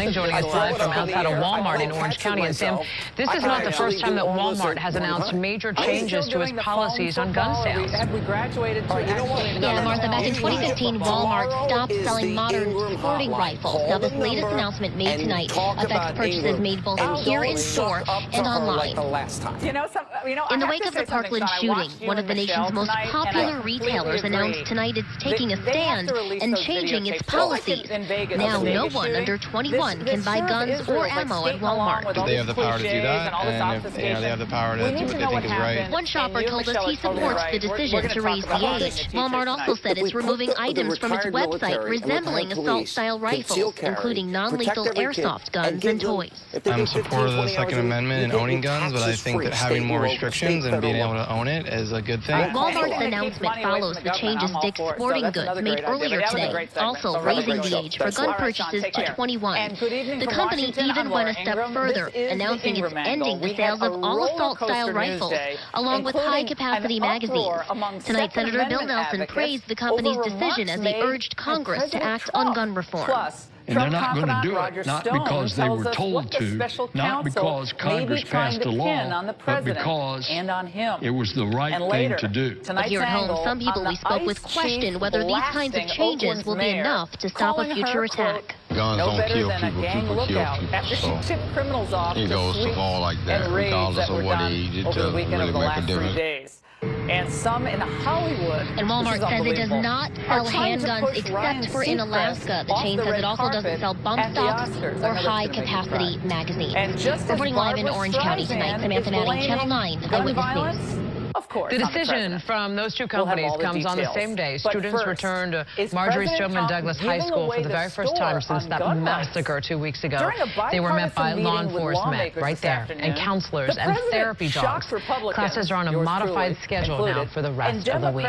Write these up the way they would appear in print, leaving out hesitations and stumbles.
morning, joining us live from outside a Walmart in Orange County. And Sam, this is not the first time that Walmart has announced major changes to its policies on gun sales. Have we graduated to Yeah, Martha, back in 2015, Walmart stopped selling modern sporting rifles. Now, this latest announcement made tonight affects purchases made both here in store and online. In the wake of the Parkland shooting, one of the nation's most popular retailers announced tonight it's taking a stand and changing its policies. Now, no one under 21 can buy guns or ammo at Walmart. They have the power to do that, and if they have the power to do what they think is right. One shopper told us he supports the decision to raise the age. Walmart also said it's removing items from its website resembling assault-style rifles, including non-lethal airsoft guns and toys. I'm supportive of the Second Amendment and owning guns, but I think that having more restrictions and being able to own it is a good thing. Walmart's announcement follows the changes Dick's Sporting Goods made earlier today, also raising the age for gun purchases to 21. The company even went a step further, announcing it's ending the sales of all assault-style rifles, along with high-capacity magazines. Tonight, Senator Bill Nelson praised the company's decision as he urged Congress to act on gun reform. And they're not going to do it, not because they were told to, not because Congress passed a law, but because it was the right thing to do. But here at home, some people we spoke with question whether these kinds of changes will be enough to stop a future attack. Guns don't kill people, people kill people. So he goes to fall like that, regardless of what age, it doesn't really make a difference. And some in Hollywood. And Walmart says it does not sell handguns except for in Alaska. The chain says it also doesn't sell bump stocks or high-capacity magazines. Reporting live in Orange County tonight, Samantha Manning, Channel 9 Eyewitness News. Of course, the decision from those two companies comes on the same day. Students returned to Marjorie Stoneman Douglas High School for the very first time since that massacre 2 weeks ago. They were met by law enforcement right there, and counselors and therapy dogs. Classes are on a modified schedule now for the rest of the week.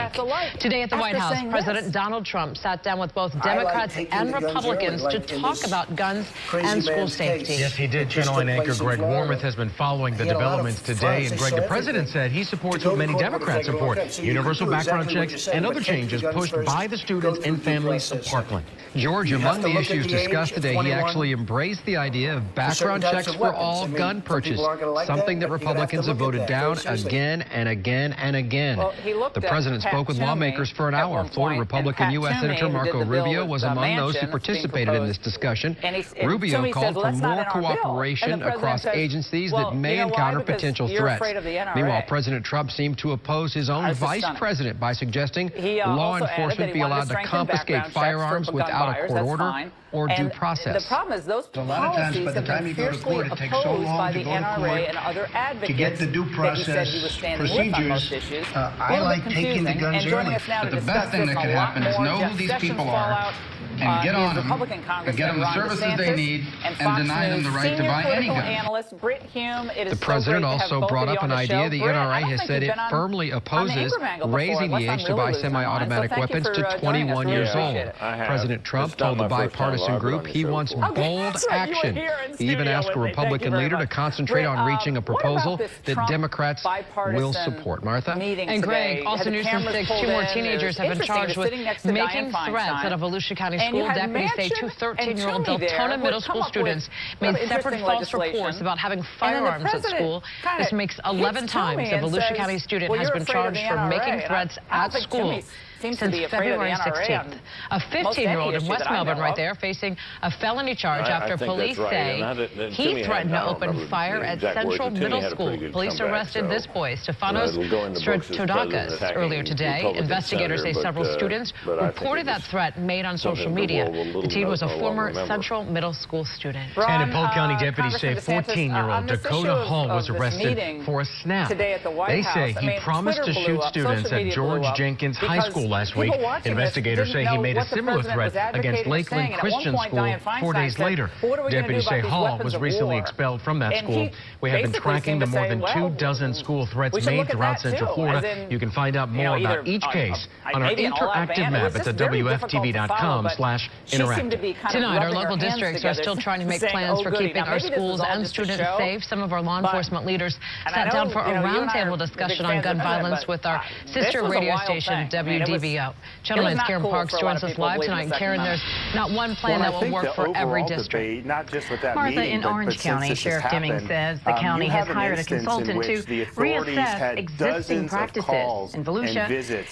Today at the White House, President Donald Trump sat down with both Democrats and Republicans to talk about guns and school safety. Yes, he did. Channel 9 anchor Greg Warmoth has been following the developments today, and Greg, the president said he supports what many Democrats support, universal background checks and other changes pushed by the students and families of Parkland. George, among the issues discussed today, he actually embraced the idea of background checks for all gun purchase, something that Republicans have voted down again and again and again. The president spoke with lawmakers for an hour. Florida Republican U.S. Senator Marco Rubio was among those who participated in this discussion. Rubio called for more cooperation across agencies that may encounter potential threats. Meanwhile, President Trump seemed to oppose his own vice president by suggesting law enforcement be allowed to confiscate firearms without a court order or due process. The problem is those a lot of times by the time you go to court, it takes so long to go to court to get the due process procedures. I like taking the guns early. But the best thing that could happen is know who these people are and get on them, and get them the services they need, and deny them the right to buy any gun. The president also brought up an idea the NRA has said it firmly opposes, raising the age to buy semi-automatic weapons to 21 years old. President Trump told the bipartisan group he wants bold action. He even asked a Republican leader to concentrate on reaching a proposal that Democrats will support. Martha? And Greg, also news from 6, 2 more teenagers have been charged with making threats out of Volusia County School. Deputies say 2 13-year-old Deltona Middle School students made separate false reports about having firearms at school. This makes 11 times a Volusia County student has been charged for making threats at school since February 16th. A 15-year-old in West Melbourne right there facing a felony charge after police say he threatened to open fire at Central Middle School. Police arrested this boy, Stefanos Stratodakis, earlier today. Investigators say several students reported that threat made on social media. The teen was a former Central Middle School student. And in Polk County, deputies say 14-year-old Dakota Hall was arrested for a snap. They say he promised to shoot students at George Jenkins High School last week. Investigators say he made a similar threat against Lakeland Christian School 4 days later. Deputies say Hall was recently expelled from that school. We have been tracking the more than 24 school threats made throughout Central Florida. You can find out more about each case on our interactive map. It's at WFTV.com/interactive. Tonight, our local districts are still trying to make plans for keeping our schools and students safe. Some of our law enforcement leaders sat down for a roundtable discussion on gun violence with our sister radio station, WD TV. Gentlemen, Karen Parks joins us live tonight. And Karen, there's not one plan that will work for every district. Not just with that Martha, in Orange County, Sheriff Deming says the county has hired a consultant to reassess existing practices. In Volusia,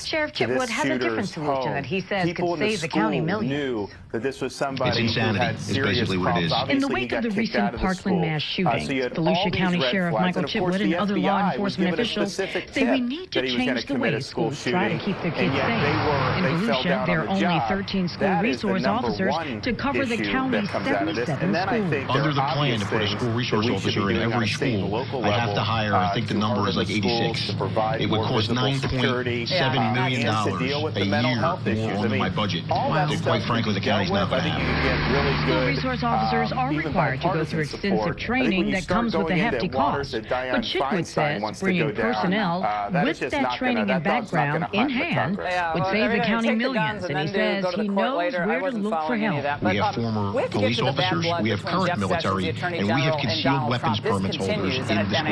Sheriff Chipwood has a different solution that he says could save the county millions. That this was somebody it's insanity, is basically what it is. In the wake of the recent Parkland mass shooting, Volusia County Sheriff Michael Chipwood and other law enforcement officials say we need to change the way schools try to keep their kids safe. In Volusia, there are only 13 school resource officers to cover the county's 77 schools. Under the plan to put a school resource officer in every school, I have to hire, I think the number is like 86. It would cost $9.7 million a year more on my budget. Quite frankly, the county's not going to have. School resource officers are required to go through extensive training that comes with a hefty cost. But Chipwood says bringing personnel with that training and background in hand would save the county millions, and he says he knows where to look for help. We have former police officers, we have current military, and we have concealed weapons permits holders in the schools.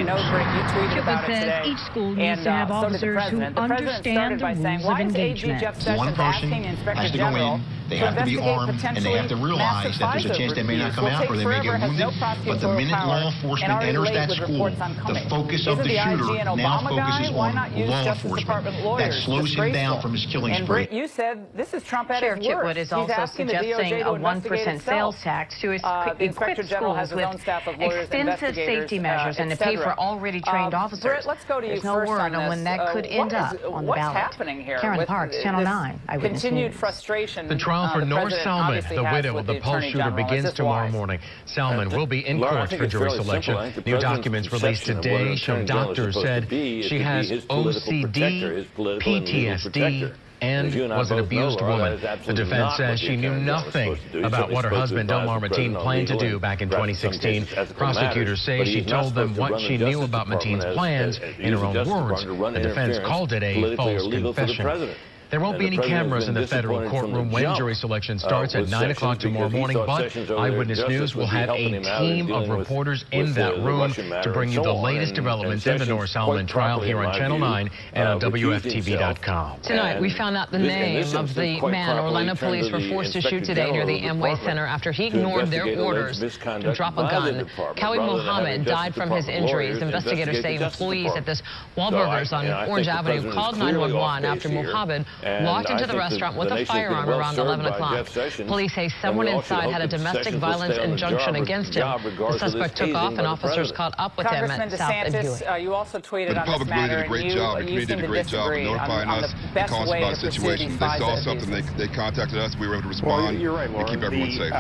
Chipwood says each school needs to have officers who understand the rules of engagement. One person has to go in, they have to be armed, and they have to realize that there's a chance they may not come out or they may get wounded. But the minute law enforcement enters that school, the focus of the shooter now focuses on law enforcement. That slows him down from his killing spree. You said this is Trump at his worst. Chipwood is also suggesting a 1% sales tax to equip schools with extensive safety measures and to pay for already trained officers. There's no word on when that could end up on the ballot. Karen Parks, Channel 9, Eyewitness News. The trial for North Salmon, the widow of the Pulse shooter, begins tomorrow morning. Salmon will be in court for jury selection. New documents released today show doctors said she has OCD, PTSD, and was an abused woman. The defense says she knew nothing about what her husband, Delmar Mateen, planned to do back in 2016. Prosecutors say she told them what she knew about Mateen's plans in her own words. The defense called it a false confession. There won't be any cameras in the federal courtroom when jury selection starts at 9 o'clock tomorrow morning, but Eyewitness News will have a team of reporters in that room to bring you the latest developments in the North Salmon trial here on Channel 9 and on WFTV.com. Tonight, we found out the name of the man Orlando police were forced to shoot today near the Amway Center after he ignored their orders to drop a gun. Kawi Muhammad died from his injuries. Investigators say employees at this Wahlburgers on Orange Avenue called 911 after Muhammad walked into the restaurant with a firearm around 11 o'clock. Police say someone inside had a domestic violence injunction against him. The suspect took off, and officers caught up with him at South and Hewitt. You also tweeted on this matter, and the community did a great job of notifying us and calling us about the situation. They saw something, they contacted us, we were able to respond and keep everyone safe.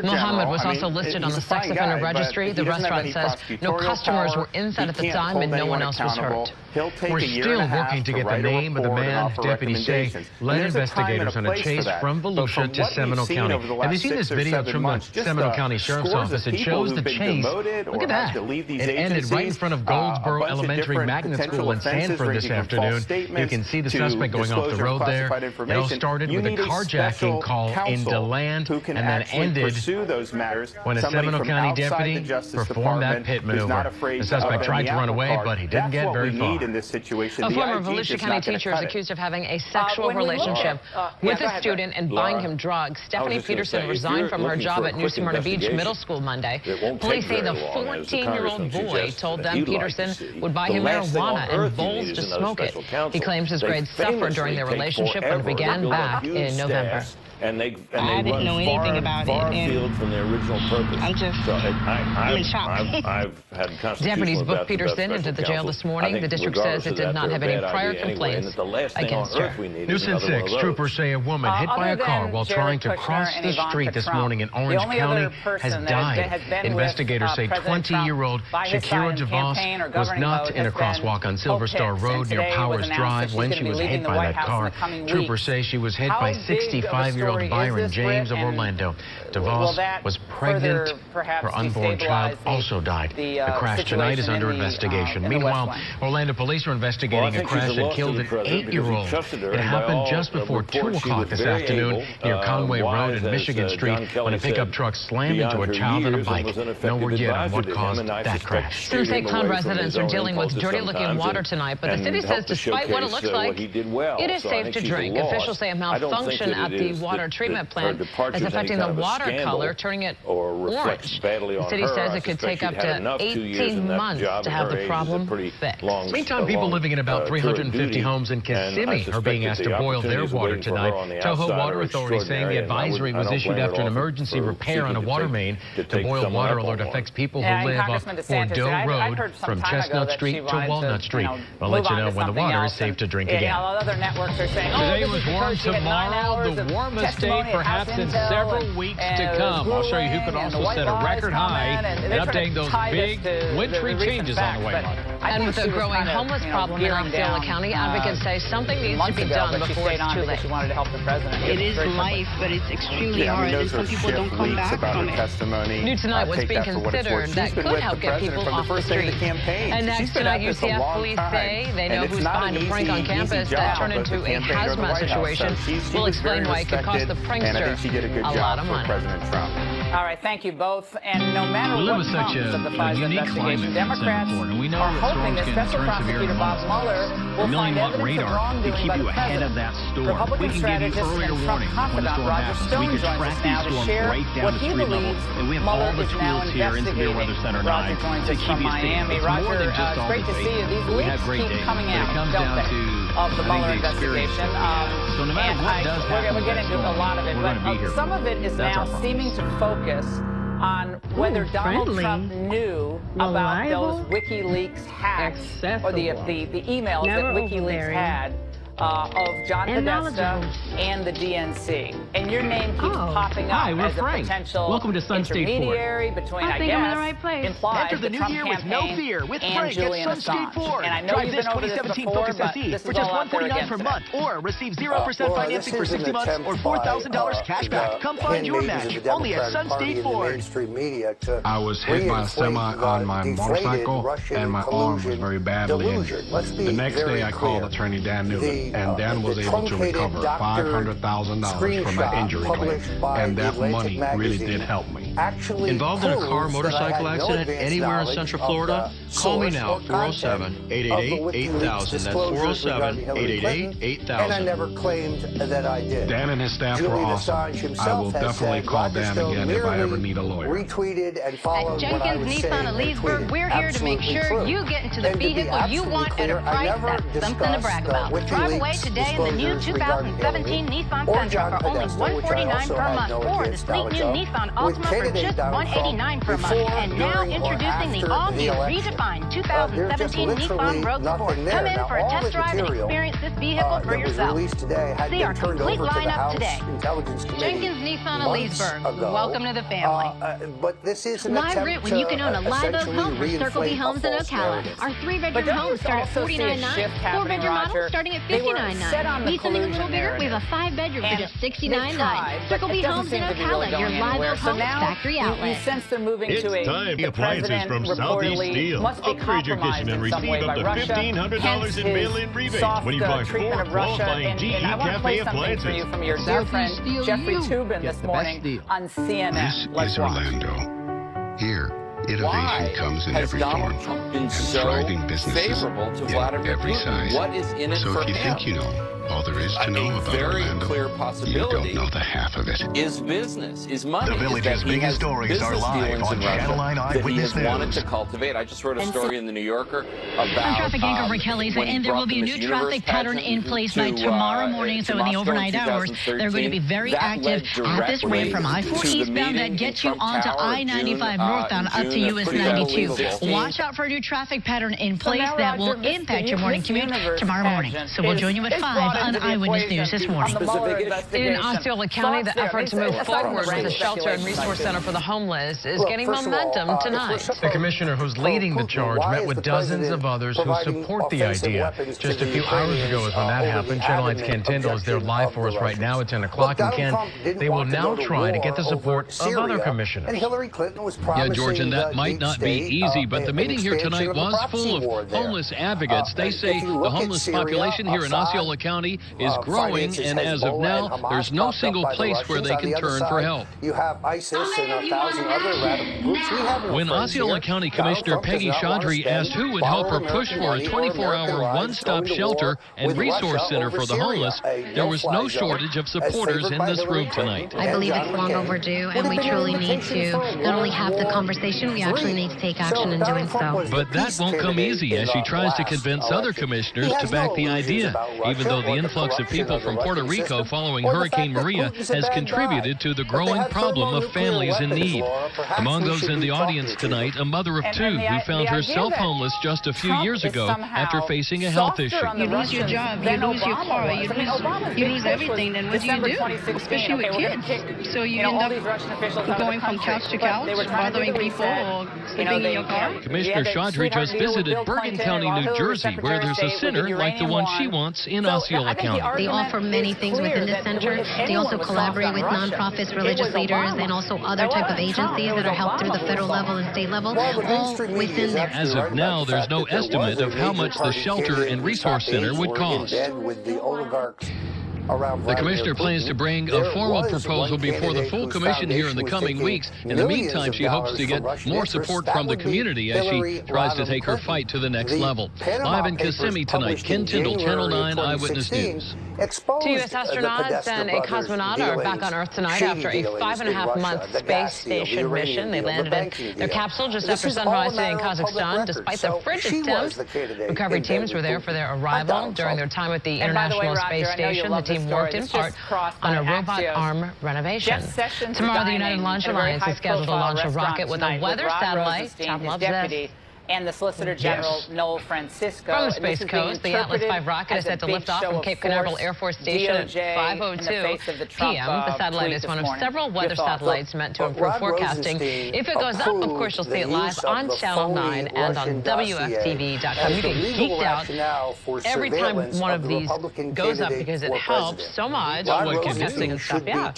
Muhammad was also listed on the sex offender registry. The restaurant says no customers were inside at the time and no one else was hurt. We're still working to get the name of the man. Deputies say led investigators on a chase from Volusia to Seminole County. Have you seen this video from the Seminole County Sheriff's Office? It shows the chase. Look at that. It ended right in front of Goldsboro Elementary Magnet School in Sanford this afternoon. You can see the suspect going off the road there. It all started with a carjacking call in DeLand and then ended when a Seminole County deputy performed that pit maneuver. The suspect tried to run away, but he didn't get very far. A former Volusia County teacher is accused of having a sexual relationship with a student and buying him drugs. Stephanie Peterson resigned from her job at New Smyrna Beach Middle School Monday. Police say the 14-year-old boy told them Peterson would buy him marijuana and bowls to smoke it. He claims his grades suffered during their relationship when it began back in November. I didn't know anything about it. And from their original purpose. I'm in shock. I've had Deputies booked Peterson into the jail this morning. The district says it did not have any prior complaints against her. News at 6. Troopers say a woman hit by a car while trying to cross the street this morning in Orange County has died. Investigators say 20-year-old Shakira DeVos was not in a crosswalk on Silver Star Road near Powers Drive when she was hit by that car. Troopers say she was hit by 65-year-old 23-year-old Byron James of Orlando. DeVos was pregnant. Her unborn child also died. The crash tonight is under investigation. Meanwhile, Orlando police are investigating a crash that killed an 8-year-old. It happened just before 2 o'clock this afternoon near Conway Road and Michigan Street when a pickup truck slammed into a child on a bike. No word yet on what caused that crash. Some St. Cloud residents are dealing with dirty-looking water tonight, but the city says despite what it looks like, it is safe to drink. Officials say a malfunction at the water treatment plant is affecting the water color, turning it orange. The city says it could take up to 18 months to have the problem fixed. Meantime, people living in about 350 homes in Kissimmee are being asked to boil their water tonight. Toho Water Authority saying the advisory was issued after an emergency repair on a water main. The boil water alert affects people who live off Bordeaux Road from Chestnut Street to Walnut Street. I'll let you know when the water is safe to drink again. Other networks are saying, today was warm, tomorrow the warmest day perhaps in several weeks to come. I'll show you who could also set a record high and updating those big wintry changes on the way. And with the growing homeless problem in Osceola County, advocates say something needs to be done before it's too late. It is life, but it's extremely hard, and some people don't come back from it. New tonight, what's being considered that could help get people off the street. And next tonight, UCF police say they know who's behind a prank on campus that turned into a hazmat situation. We'll explain why it could cost the prankster a lot of money. All right, thank you both. And no matter what comes of the FISA investigation, Democrats are hoping that Special Prosecutor Bob Mueller will find evidence of wrongdoing by the president. Republican strategist and Trump confidant Roger Stone joins us now to share what he believes Mueller is now investigating. Roger joins us from Miami. Roger, it's great to see you. These leaks keep coming out, don't they, of the Mueller investigation. So no matter what does happen, we're getting into a lot of it, but some of it is now seeming to focus on whether Donald Trump knew about those WikiLeaks hacks or the emails that WikiLeaks had of John Podesta and the DNC. And your name keeps popping up as a potential intermediary between, I guess, implies the Trump campaign and Julian Assange. And I know you've been over this before, but this is all out there against per month, or receive 0% financing for 60 months or $4,000 cash back. Come find your match only at Sun State Ford. I was hit by a semi on my motorcycle, and my arm was very badly injured. The next day, I called attorney Dan Newman, and Dan was able to recover $500,000 for my injury claim, and that money really did help me. Involved in a car motorcycle accident anywhere in Central Florida? Call me now, 407-888-8000. That's 407-888-8000. And I never claimed that I did. Dan and his staff were awesome. I will definitely call Dan again if I ever need a lawyer. Retweeted and followed at Jenkins Nissan of Leesburg, we're here to make sure you get into the vehicle you want at a price that's something to brag about. Drive away today in the new 2017 Nissan Sentra for only $149 per month, or the sleek new Nissan Altima for just $189 per month. And now introducing the all-new redefined 2017 Nissan Rogue Sport. Come in for a test drive and experience this vehicle for yourself. See our complete lineup today. Jenkins Nissan of Leesburg. Welcome to the family. But this is Live rent when you can own a live oak home from Circle B Homes in Ocala. Our 3-bedroom homes start at $49.9. 4-bedroom models starting at $59.9. Need something a little bigger? We have a 5-bedroom for just $69.9. Circle B Homes in Ocala, your live oak home factory outlet. You sense they're moving to a time. Appliances from Southeast Steel. Upgrade your kitchen and receive up to $1,500 in mail-in rebates when you buy 4 qualifying GE Cafe appliances. From your dear friend Jeffrey Toobin this morning on CNN. This is Orlando. Here, innovation comes in every form, and thriving businesses in every size. So if you think you know all there is to know about Orlando, you don't know the half of it. Is business, is money. The Village's biggest stories are live on Channel 9 Eyewitness News. Wanted to cultivate. I just wrote a story in the New Yorker about I'm traffic anchor Rick Kelly, and there will be a new traffic pattern in place by tomorrow morning. So in the overnight hours, they're going to be very active at this ramp from I-4 eastbound that gets you onto I-95 northbound up to US 92. Watch out for a new traffic pattern in place that will impact your morning commute tomorrow morning. So we'll join you at 5 On Eyewitness News this morning. In Osceola County, the effort to move forward with a shelter and resource center for the homeless is getting momentum tonight. The commissioner who's leading the charge met with dozens of others who support the idea. Just a few hours ago is when that happened. Channel 9's Ken Tyndall is there live for us right now at 10 o'clock. And Ken, they will now try to get the support of other commissioners. Yeah, George, and that might not be easy, but the meeting here tonight was full of homeless advocates. They say the homeless population here in Osceola County is growing, and as of now, there's no single place where they can turn for help. You have ISIS and 1,000 other radical groups. When Osceola County Commissioner Peggy Chaudhry asked who would help her push for a 24-hour one-stop shelter and resource center for the homeless, there was no shortage of supporters in this room tonight. I believe it's long overdue, and we truly need to not only have the conversation, we actually need to take action in doing so. But that won't come easy as she tries to convince other commissioners to back the idea, even though the influx of people from Puerto Rico following Hurricane Maria has contributed to the growing problem of families in need. Among those in the audience tonight, a mother of two who found herself homeless just a few years ago after facing a health issue. You lose your job, you lose your car, you lose everything, then what do you do? Especially with kids. So you end up going from couch to couch, bothering people, or sleeping in your car. Commissioner Chaudhry just visited Bergen County, New Jersey, where there's a center like the one she wants in Osceola County. They offer many things within the center. They also collaborate with nonprofits, religious leaders, and also other type of agencies that are helped through the federal level and state level, all within there. As of now, there's no estimate of how much the shelter and resource center would cost. The commissioner plans to bring a formal proposal before the full commission here in the coming weeks. In the meantime, she hopes to get more support from the community as she tries to take her fight to the next level. Live in Kissimmee tonight, Ken Tyndall, Channel 9 Eyewitness News. Two U.S. astronauts and a cosmonaut are back on Earth tonight after a 5.5-month space station mission. They landed in their capsule just after sunrise today in Kazakhstan. Despite the frigid temps, recovery teams were there for their arrival. During their time at the International Space Station, the team worked in part on a robot arm renovation. Tomorrow, the United Launch Alliance is scheduled to launch a rocket with a weather satellite. Tom loves this. And the Solicitor General, Noel Francisco. From the Space Coast, the Atlas V rocket is set to lift off from Cape Canaveral Air Force Station at 5:02 p.m. The satellite is one of several weather satellites meant to improve forecasting. If it goes up, of course, you'll see it live on Channel 9 and on WFTV.com. You get geeked out every time one of these goes up because it helps so much with forecasting and stuff. Yeah.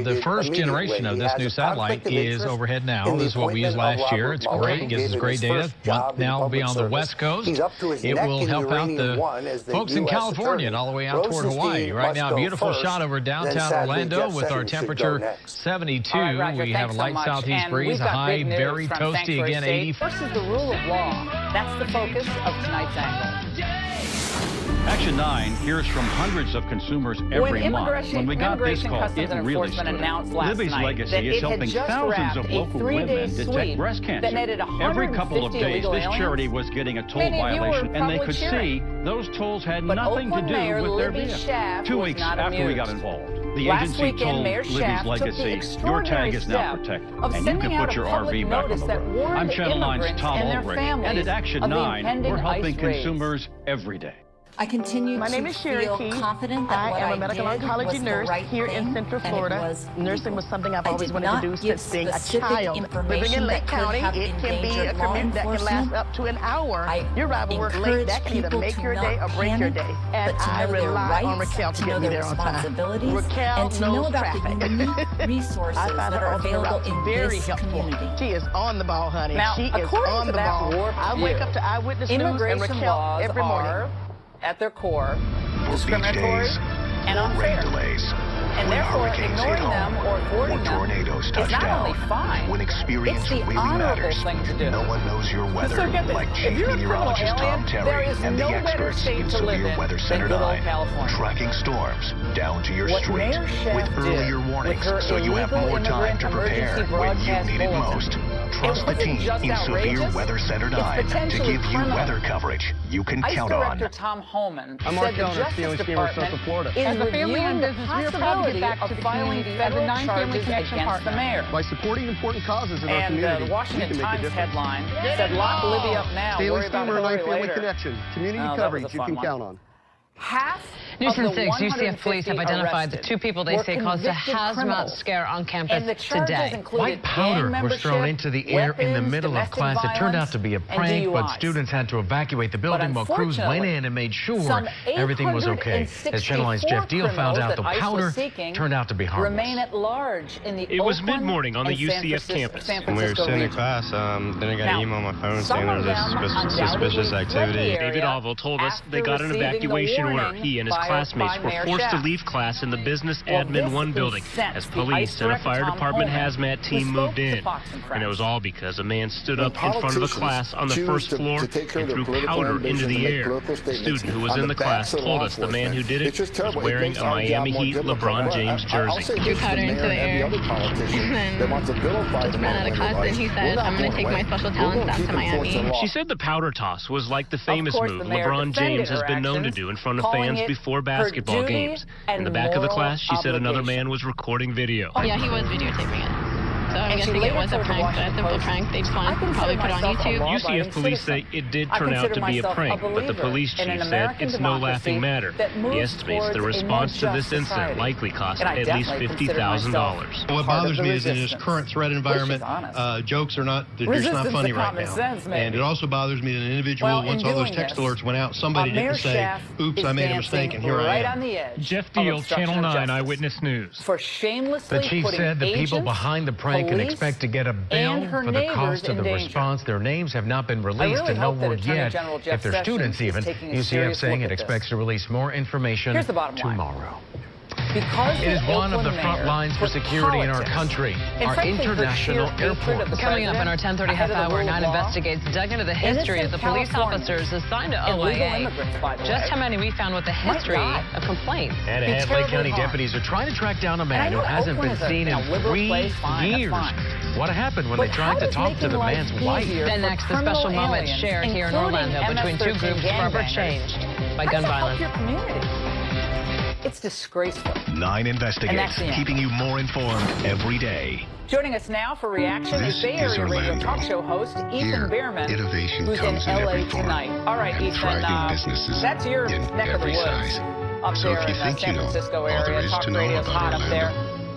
The first generation of this new satellite is overhead now. This is what we used last year. It's great. It gives us great data. Now be on the West Coast. It will help out the folks in California and all the way out toward Hawaii. Right now, a beautiful shot over downtown Orlando with our temperature 72. We have a light southeast breeze, a high, very toasty again, 80. First is the rule of law. That's the focus of tonight's angle. Action 9 hears from hundreds of consumers every month. When we got this call, it really stood out. Libby's legacy is helping thousands of local women detect breast cancer. Every couple of days, this charity was getting a toll violation, and they could see those tolls had nothing to do with their vehicle. 2 weeks after we got involved, the agency told Libby's legacy, your tag is now protected, and you can put your RV back on the road. I'm Channel 9's Tom Ulrich, and at Action 9, we're helping consumers every day. I continue My name is Sherry Key. Confident that I am a medical oncology nurse here in Central Florida. Nursing was something I've always wanted to do since being a child. Living in Lake County, it can be a commute that can last up to an hour. Your arrival work late, that can either make your day or break your day. And I rely on Raquel to get me there on time. Raquel knows traffic. Resources I find her available in this community. She is on the ball, honey. Now, she is on the ball. I wake up to Eyewitness News and Raquel every morning. At their core, discriminatory and unfair. And therefore, ignoring them or thwarting them is not only fine, it's the honorable thing to do. No one knows your weather so get this. like Chief Meteorologist Tom Terry and the experts in Severe Weather Center 9, tracking storms down to your street with earlier warnings so you have more time to prepare when you need it most. Trust the team in Severe Weather Center 9 to give you weather coverage you can count on. Director Tom Holman I'm Mark Donner, Family Steamer of Central Florida. As a family-owned business, we are proud to get back to filing federal charges against the mayor. By supporting important causes in our community, the Washington Times headline said, "Lock Libby up now, worry about Hillary later." Family Connection, community coverage you can count on. News in 6, UCF police have identified the two people they say caused a hazmat scare on campus today. White powder was thrown into the air in the middle of class. It turned out to be a prank, but students had to evacuate the building while crews went in and made sure everything was okay. As Channel 9's Jeff Deal found out, the powder turned out to be harmless. It was mid-morning on the UCF campus. When we were sitting in class, then I got an email on my phone saying there was suspicious activity. David Alvo told us they got an evacuation order. He and his classmates were forced to leave class in the Business Admin 1 building as police and a fire department hazmat team moved in. And it was all because a man stood up in front of the class on the first floor and threw powder into the air. The student who was in the class told us the man who did it was wearing a Miami Heat LeBron James jersey. Threw powder into the air and then just ran out of class, and he said, I'm going to take my special talents down to Miami. She said the powder toss was like the famous move LeBron James has been known to do in front of fans before basketball games. In the back of the class, she said another man was recording video. Yeah, he was videotaping it. So I'm guessing it was a prank, but a simple prank. They just want to probably put it on YouTube. UCF police say it did turn out to be a prank, but the police chief said it's no laughing matter. He estimates the response to this incident likely cost at least $50,000. What bothers me is in this current threat environment, jokes are not, they're just not funny right now. And it also bothers me that an individual, once all those text alerts went out, somebody didn't say, oops, I made a mistake, and here I am. Jeff Deal, Channel 9 Eyewitness News. The chief said the people behind the prank can expect to get a bill for the cost of the response. Their names have not been released and no word yet if they're students even. UCF saying it expects to release more information tomorrow. It is one of the front lines for security in our country, our international airport. Coming up in our 10:30 half hour, 9 Investigates dug into the history of the police officers assigned to OIA. Just how many we found with the history of complaints. And ahead, Lake County deputies are trying to track down a man who hasn't been seen in 3 years. What happened when they tried to talk to the man's wife? Then next, the special moment shared here in Orlando between two groups forever changed by gun violence. It's disgraceful. 9 Investigates, keeping you more informed every day. Joining us now for reaction is Bay Area radio talk show host Ethan Behrman, who's in LA tonight. All right, Ethan, that's your neck of the woods. Up there in the San Francisco area, talk radio's hot up there.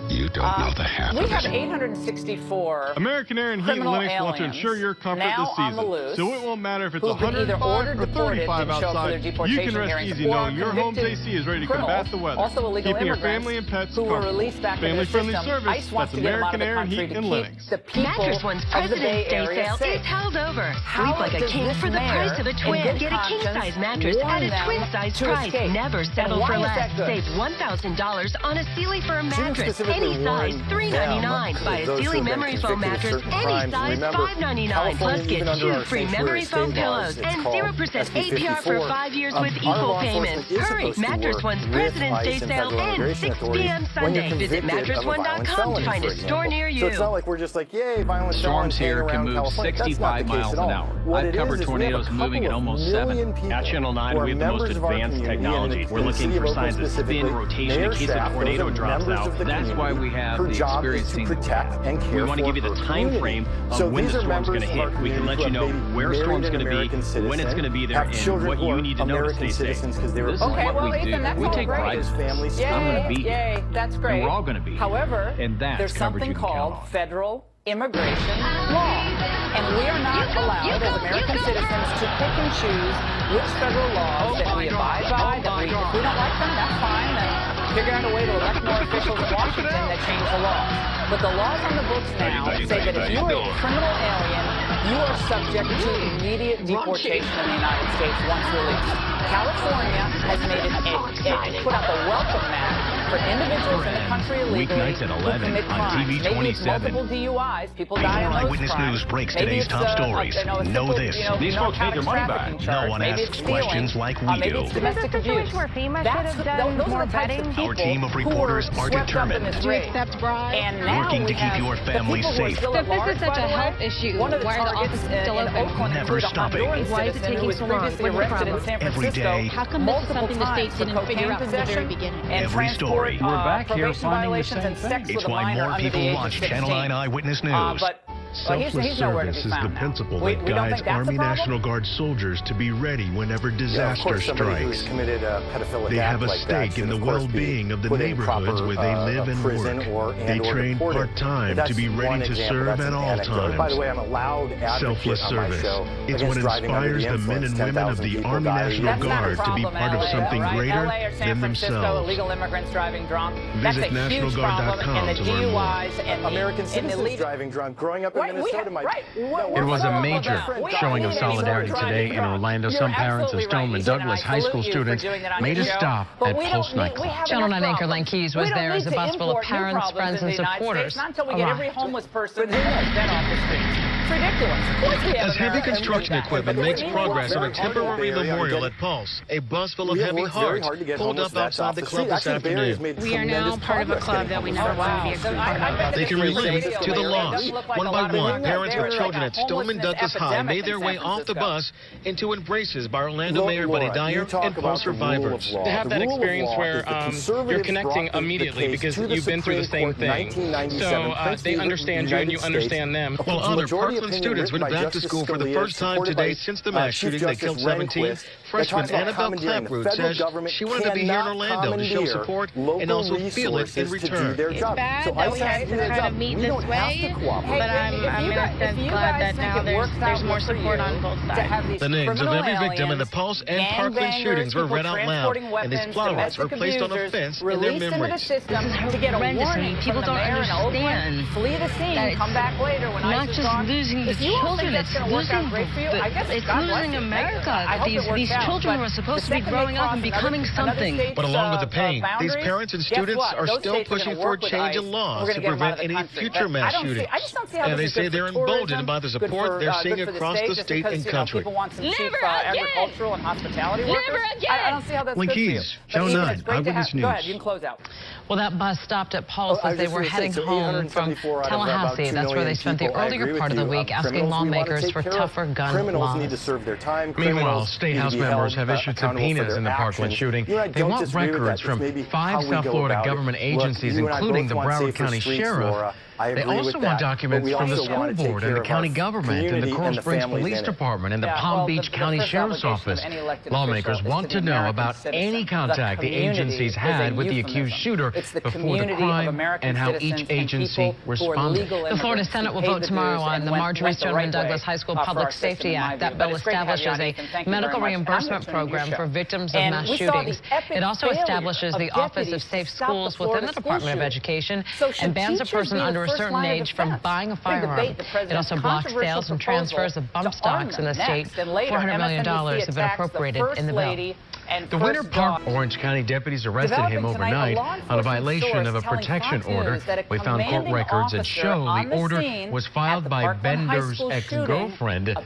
You don't know the half of it. We have 864 American Air and Heat and Linux want to ensure your comfort this season. So it won't matter if it's 100 or 35 outside. You can rest easy knowing your home's AC is ready to combat the weather. Also illegal keeping your family and pets comfortable. Family-friendly service, that's American Air and Heat and Linux. Mattress One's President's Day sale is held over. Sleep like a king for the price of a twin. Get a king-size mattress at a twin-size price. Never settle for less. Save $1,000 on a Sealy Firm mattress. Any size, $3.99. Buy a Sealy memory foam mattress, any size, $5.99. Plus get 2 free memory foam pillows and 0% APR for 5 years with equal payments. Hurry! Mattress One's President's Day sale ends 6 p.m. Sunday. Visit mattressone.com to find a store near you. So it's not like we're just like, yay, violent storms here can move 65 miles an hour. I've covered tornadoes moving at almost 7. At Channel 9, we have the most advanced technology. We're looking for signs of spin, rotation in case a tornado drops out. That's why we have the experienced team. We want to give you the time frame of when the storm's going to hit. We can let you know where a storm's going to be, when it's going to be there, and what you need to know to stay safe. This is what we do. We take pride in this. I'm going to be here. That's great. And we're all going to be here. However, there's something called federal immigration law. And we are not allowed as American citizens to pick and choose which federal laws that we abide by, that if we don't like them, that's fine, then figure out a way to elect more officials in Washington that change the laws. But the laws on the books now say that if you are a criminal alien, you are subject to immediate deportation in the United States once released. California has made it put out the welcome mat for individuals in the country illegally Weeknights at 11 on TV 27. Maybe it's multiple DUIs, people die in those Eyewitness News breaks today's top stories. Know this. These folks take their money back. No one asks questions like we do. Maybe it's domestic abuse. Where FEMA should have done more vetting. Our team of reporters are determined. Do you accept bribes? Working to keep your family safe. If this is such a health issue, why are the offices still open? Never stopping. Why is it taking so long? What's the problem? Every day. How come this is something the state didn't figure out from the very beginning? Every story. We're back here finding the same thing. It's why more people watch Channel 9 Eyewitness News. Selfless service is the principle that guides Army National Guard soldiers to be ready whenever disaster strikes. They have a stake in the well-being of the neighborhoods where they live and work. They train part-time to be ready to serve at all times. By the way, I'm a loud Selfless service. It's what inspires the men and women of the Army National Guard to be part of something greater than themselves. Illegal immigrants driving drunk. Visit NationalGuard.com to learn more. American citizens driving drunk. Growing up in Minnesota, it was a major showing of solidarity today in Orlando. Some parents of Stoneman Douglas high school students made a stop at Pulse nightclub. Channel 9 anchor Len Keyes was there as a bus full of parents, friends, and supporters. Not until we get every homeless person dead off the street. It's ridiculous. Of course we have As heavy construction equipment makes progress on a temporary memorial at Pulse, a bus full of heavy hearts pulled up outside the club this afternoon. We are now part of a club that we never wanted to be a part of. They can relate to the loss. One by one, parents with children at Stoneman Douglas High made their way off the bus into embraces by Orlando Mayor Buddy Dyer and Pulse survivors. To have that experience where you're connecting immediately because you've been through the same thing. So they understand you and you understand them. While other Parkland students went back to school for the first time today since the mass shooting that killed 17, freshman Annabelle Claproot says she wanted to be here in Orlando to show support and also feel it in return. It's bad that we have to try to meet this way, but I'm in a sense glad that now there's more support on both sides. The names of every victim in the Pulse and Parkland shootings were read out loud, and these flowers were placed on a fence in their memories. This is horrendous. I mean, people don't understand flee the scene, come back later when not just losing the children, it's losing America. These children were supposed to be growing up and becoming something. But along with the pain, these parents and students are still pushing for a change in laws to prevent any future mass shootings. And they say they're emboldened by the support they're seeing across the state and country. Never agricultural and hospitality workers. Never again. I don't see how that's Len Keyes, Channel 9, Eyewitness News. Go ahead, you can close out. Well, that bus stopped at Pulse as they were heading home from Tallahassee. That's where they spent the earlier part of the week asking lawmakers for tougher gun laws. Need to serve their time. Meanwhile, State House members have issued subpoenas in the Parkland shooting. They want records from 5 South Florida government agencies, including the Broward County Sheriff. They also want documents from the school board and the county government and the Coral Springs Police Department and the Palm Beach County Sheriff's Office. Lawmakers want to know about any contact the agencies had with the accused shooter before the crime and how each agency responded. The Florida Senate will vote tomorrow on the Marjorie Stoneman Douglas High School Public Safety Act. That bill establishes a medical reimbursement program for victims of mass shootings. It also establishes the Office of Safe Schools within the Department of Education and bans a person under a certain age from buying a firearm. It also blocks sales and transfers of bump stocks in the state. $400 million have been appropriated in the bill. The Winter Park Orange County deputies arrested him overnight on a violation of a protection order. We found court records that show the order was filed by Bender's ex-girlfriend,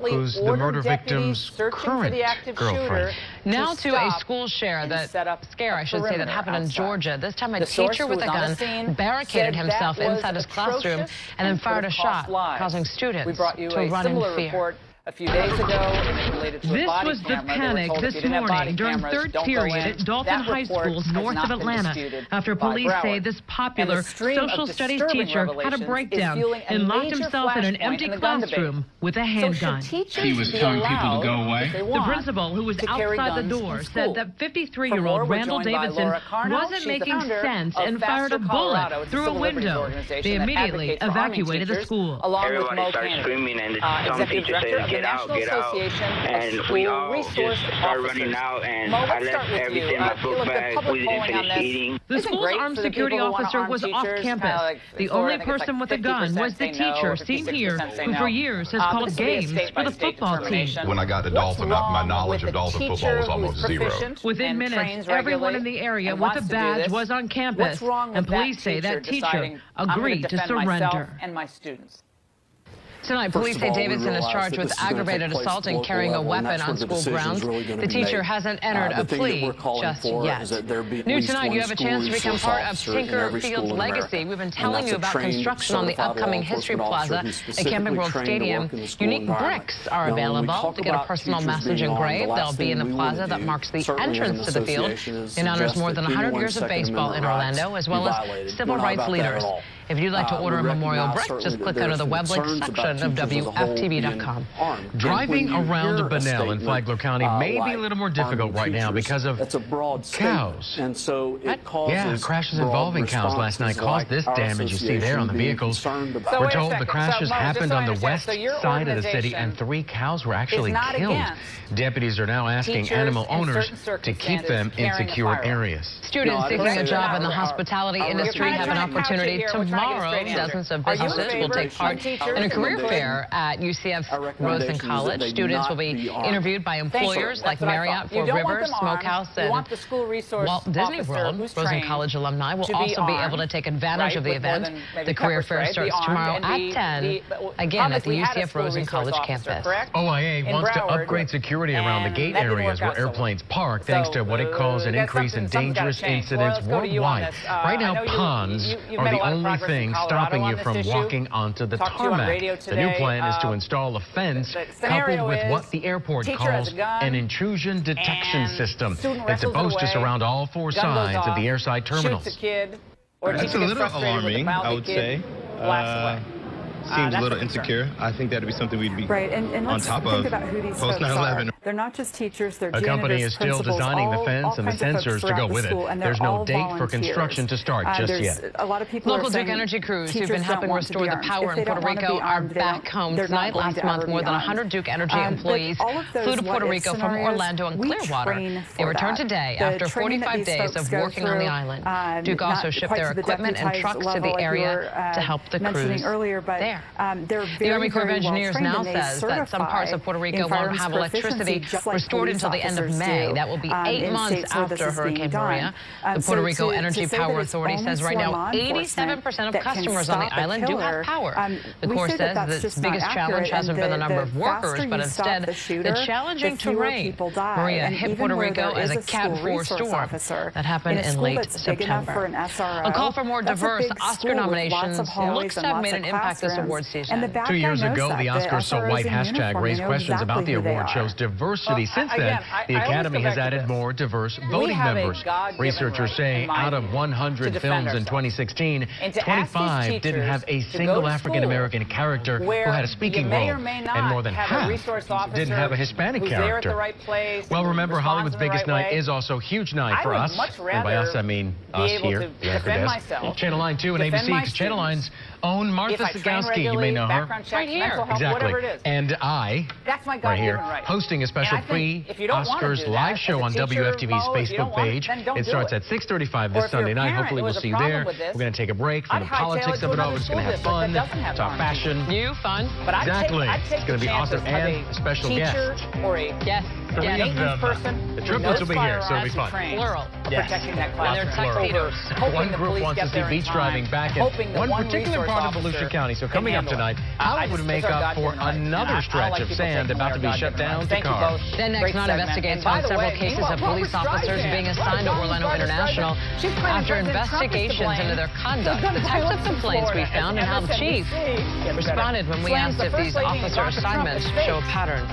who's the murder victim's current girlfriend. Now to a school scare that happened in Georgia. This time a teacher with a gun barricaded himself inside his classroom and then fired a shot, causing students to run in fear. A few days ago, related to this was the panic this morning during third period at Dalton High School north of Atlanta after police say this popular social studies teacher had a breakdown and locked himself in an empty classroom with a handgun. He was telling people to go away. The principal, who was outside the door, said that 53-year-old Randall Davidson wasn't making sense and fired a bullet through a window. They immediately evacuated the school. Everybody started screaming, and some teachers said, get out, and we all just started running out, and I left everything in my book bag. We didn't finish eating. The school's armed security officer was off campus. The only person with a gun was the teacher, seen here, who for years has called games for the football team. When I got to Dalton, my knowledge of Dalton football was almost zero. Within minutes, everyone in the area with a badge was on campus, and police say that teacher agreed to surrender. And my students. Tonight, police say Davidson is charged with aggravated assault and carrying a weapon on school grounds. The teacher hasn't entered a plea just yet. New tonight, you have a chance to become part of Tinker Field's legacy. We've been telling you about construction on the upcoming History Plaza at Camping World Stadium. Unique bricks are available to get a personal message engraved. They'll be in the plaza that marks the entrance to the field. It honors more than 100 years of baseball in Orlando, as well as civil rights leaders. If you'd like to order a memorial brick, just click under the web link section of WFTV.com. Driving around Bunnell in Flagler County may be a little more difficult right now because of cows. And so it causes crashes involving cows last night caused this damage you see there on the vehicles. We're told the crashes happened on the west side of the city and 3 cows were actually killed. Deputies are now asking animal owners to keep them in secure areas. Students seeking a job in the hospitality industry have an opportunity tomorrow. Dozens of businesses will take part in a career fair at UCF's Rosen College. Students will be interviewed by employers like Marriott, Four Rivers, Smokehouse, and Walt Disney World. Rosen College alumni will also be able to take advantage of the event. The career fair starts tomorrow at 10, again at the UCF Rosen College campus. OIA wants to upgrade security around the gate areas where airplanes park thanks to what it calls an increase in dangerous incidents worldwide. Right now, ponds are the only thing stopping you from walking onto the tarmac. The new plan is to install a fence coupled with what the airport calls an intrusion detection system. It's supposed to surround all 4 sides of the airside terminals. That's a little alarming, I would say. Seems a little insecure. I think that would be something we'd be on top of post 9/11. They're not just teachers, they're janitors, the company is still designing the fence and the sensors to go with it. There's no date for construction to start just yet. A lot of people Local Duke Energy crews who've been helping restore the power in Puerto Rico are back home tonight. Last month, more than 100 Duke Energy employees flew to Puerto Rico from Orlando and Clearwater. They returned today after 45 days of working on the island. Duke also shipped their equipment and trucks to the area to help the crews there. The Army Corps of Engineers now says that some parts of Puerto Rico won't have electricity restored until the end of May. That will be 8 months after Hurricane Maria. The Puerto Rico Energy Power Authority says right now 87% of customers on the island do have power. The Corps says that its biggest challenge hasn't been the number of workers, but instead the challenging terrain. Maria hit Puerto Rico as a Cat 4 storm. That happened in late September. A call for more diverse Oscar nominations looks to have made an impact this award season. 2 years ago, the Oscars So White hashtag raised questions about the award show's diversity. Since then, the Academy has added more diverse voting members. Researchers say out of 100 films in 2016, 25 didn't have a single African-American character who had a speaking role, and more than half didn't have a Hispanic character. Well, remember, Hollywood's biggest night is also a huge night for us. And by us, I mean us here, the Anchor Desk. Channel 9 2 and ABC, because Channel 9's own Martha Sagowski, you may know her. Right here. Exactly. And right here, hosting a special free Oscars live show on WFTV's Facebook page. It starts at 6:35 this Sunday night. Hopefully we'll see you there. We're going to take a break from the politics of it all. We're just going to have fun, talk fashion. Fun. Exactly. It's going to be awesome. And a special guest. Yes. 3 of them. The triplets will be here, so it'll be fun. Plural. Yes. And they're tuxedos. One group wants to see beach driving back in one particular part of Volusia County. So coming up tonight, how would make up for another stretch of sand about to be shut down to cars. Then next night investigates on several cases of police officers being assigned to Orlando International after investigations into their conduct. The types of complaints we found and how the chief responded when we asked if these officer assignments show a pattern.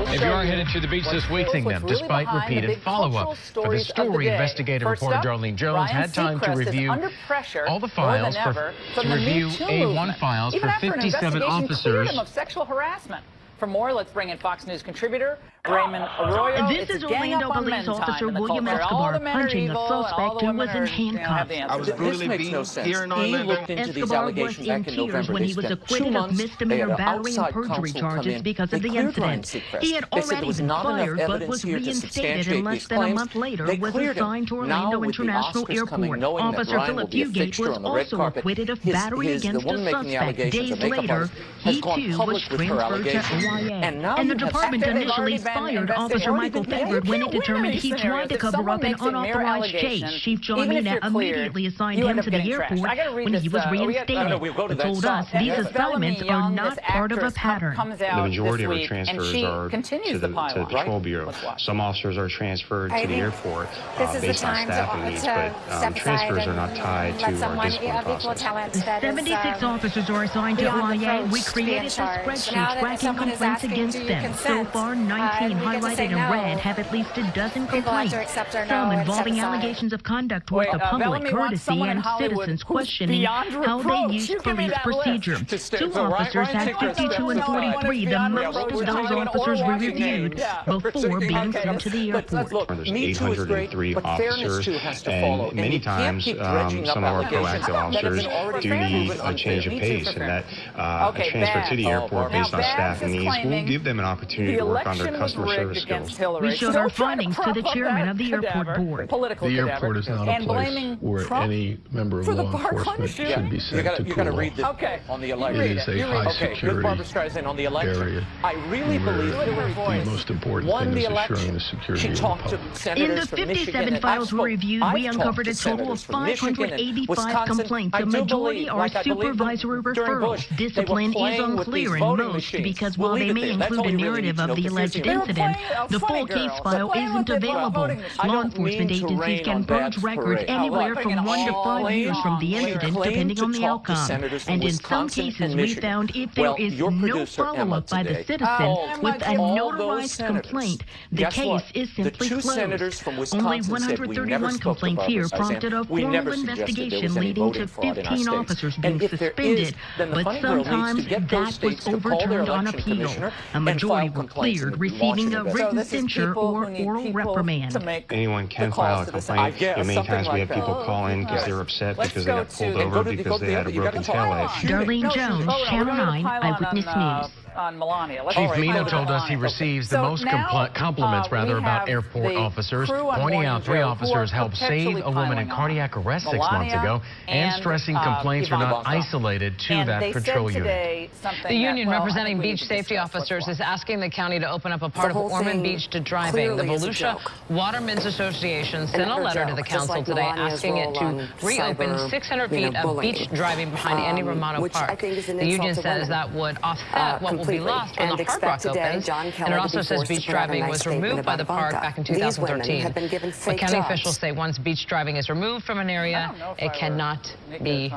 If you are headed to the beach this week, them despite repeated follow-up. For the story, investigative reporter Darlene Jones had time to review all the files to review A1 files for 57 officers. Of sexual harassment. For more, let's bring in Fox News contributor Raymond Arroyo. This is Orlando Police Officer William Escobar punching a suspect who was in handcuffs. I was brutally beaten here in Orlando. Escobar was in tears when he was acquitted of misdemeanor battery and perjury charges because of the incident. He had already been fired but was reinstated and less than a month later was assigned to Orlando International Airport. Officer Philip Fugate was also acquitted of battery against a suspect. Days later, he too was transferred to OIA. And the department initially fired Officer Michael Favorite when it determined he tried to cover up an unauthorized chase. Chief John Mina immediately assigned him to the airport when he was reinstated. He told us these assignments are not part of a pattern. The majority of our transfers are to the Patrol Bureau. Some officers are transferred to the airport based on staffing needs, but transfers are not tied to our discipline process. 76 officers are assigned to OIA. We created a spreadsheet tracking complaints against them. So far, 19 17 highlighted in red have at least a dozen complaints, some involving allegations of conduct toward the public, courtesy, and citizens questioning how they used police procedure. Two officers had 52 and 43, the most of those officers were reviewed before being sent to the airport. There's 803 officers, and many times some of our proactive officers do need a change of pace, and that a transfer to the airport based on staffing needs will give them an opportunity to work on their customer service skills. We showed our findings to the chairman of the airport board. The airport is not a place where any member of law enforcement should be sent to You're going to read this on the election. It is a high security area. I really believe the most important thing is assuring the security of the public. In the 57 files we reviewed, we uncovered a total of 585 complaints. The majority are supervisory referrals. Discipline is unclear in most because while they may include a narrative of the alleged incident, the full case file isn't available. Law enforcement agencies can purge records anywhere from 1 to 5 years from the incident, depending on the outcome. And in some cases, we found if there is no follow-up by the citizen with a notarized complaint, the case is simply closed. Only 131 complaints here prompted a formal investigation leading to 15 officers being suspended, but sometimes that was overturned on appeal. A majority were cleared, receiving a written censure or oral reprimand. Anyone can file a complaint. Many times we have people call in because they're upset because they got pulled over because they had a broken tail edge. Darlene Jones, Channel 9 Eyewitness News. On Melania. Chief Mina told us he receives the most compliments about airport officers, pointing out 3 officers helped save a woman in cardiac arrest 6 months ago, and stressing complaints are not isolated to that patrol unit. The union representing beach safety officers is asking the county to open up a part of Ormond Beach to driving. The Volusia Watermen's Association sent a letter to the council today asking it to reopen 600 feet of beach driving behind Andy Romano Park. The union says that would offset what will be lost when the Hard Rock opens, and it also says beach driving was removed by the park back in 2013. But county officials say once beach driving is removed from an area, it cannot be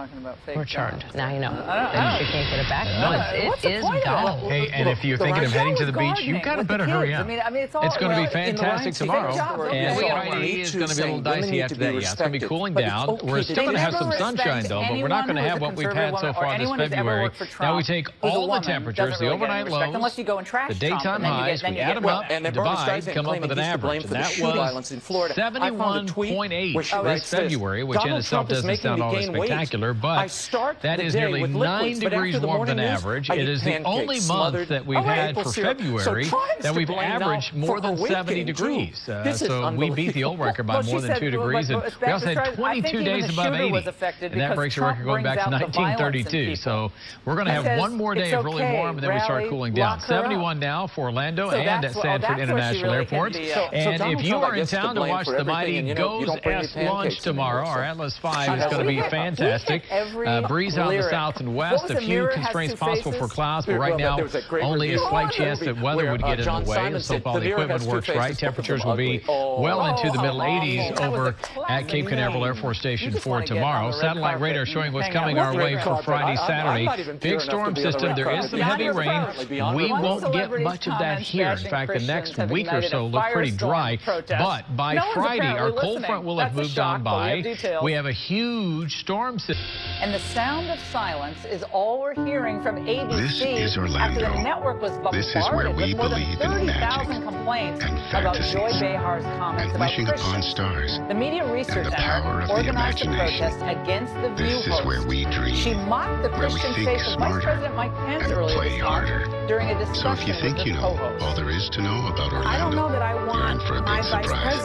returned. Now you know. You can't get it back. Once it is gone. Hey, and if you're thinking of heading to the beach, you've got to better hurry up. It's going to be fantastic tomorrow, and Friday is going to be a little dicey after that. Yeah, it's going to be cooling down. We're still going to have some sunshine, though, but we're not going to have what we've had so far this February. Now we take all the temperatures, the overnight lows, the daytime highs, we add them up, divide, come up with an average. And that was 71.8 this February, which in itself doesn't sound all that spectacular, but that is nearly 9 degrees warmer than average. It is the only month that we've had for February that we've averaged more than 70 degrees. So we beat the old record by more than 2 degrees. And we also had 22 days above 80, and that breaks the record going back to 1932. So we're going to have one more day of really warm, and then we start cooling down. 71 now for Orlando and at Sanford International Airport. And if you are in town to watch the mighty Goes S launch tomorrow, our Atlas 5 is going to be fantastic. Breeze out in the south and west. A few constraints possible for clouds, but right now only a slight chance that weather would get in the way. Let's hope all the equipment works right. Temperatures will be well into the middle 80s over at Cape Canaveral Air Force Station for tomorrow. Satellite radar showing what's coming our way for Friday, Saturday. Big storm system. There is some heavy rain. We won't get much of that here. In fact, the next week or so look pretty dry. But by Friday, our cold front will have moved on by. We have a huge storm system. And the sound of silence is all we're hearing from ABC. This is Orlando. After the network was bombarded this is where we believe in magic complaints and fantasies about Joy Behar's comments and wishing about upon stars. The Media Research and the power of the imagination. Against the View this is where we dream. She mocked the Christian faith of Vice President Mike Pence earlier play harder. During a discussion. So if you think you know all there is to know about Orlando, I don't know that I want you're in for a big surprise.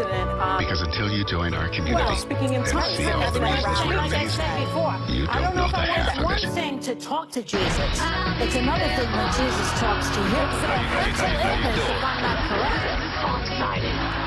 Because until you join our community and see all the reasons we're amazing, you don't know the half of it. It's one thing to talk to Jesus. It's another thing when Jesus talks to you. If I'm not correct.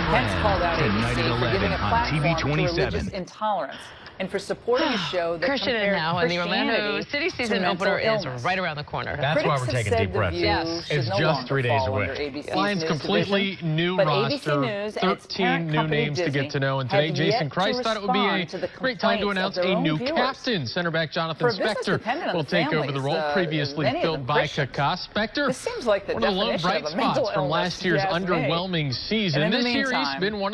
Pence called out tonight at 11 on TV 27. Intolerance. and for supporting a show that Christian compared now, and the Orlando City season opener is right around the corner. That's why we're taking deep breaths. Yes. It's just 3 days away. Lions completely new roster, 13 new names to get to know, and today Jason Christ thought it would be a great time to announce a new captain. Center back Jonathan Spector will take over the role previously filled by Kaka. Spector, one of the lone bright spots from last year's underwhelming season. This year he's been one of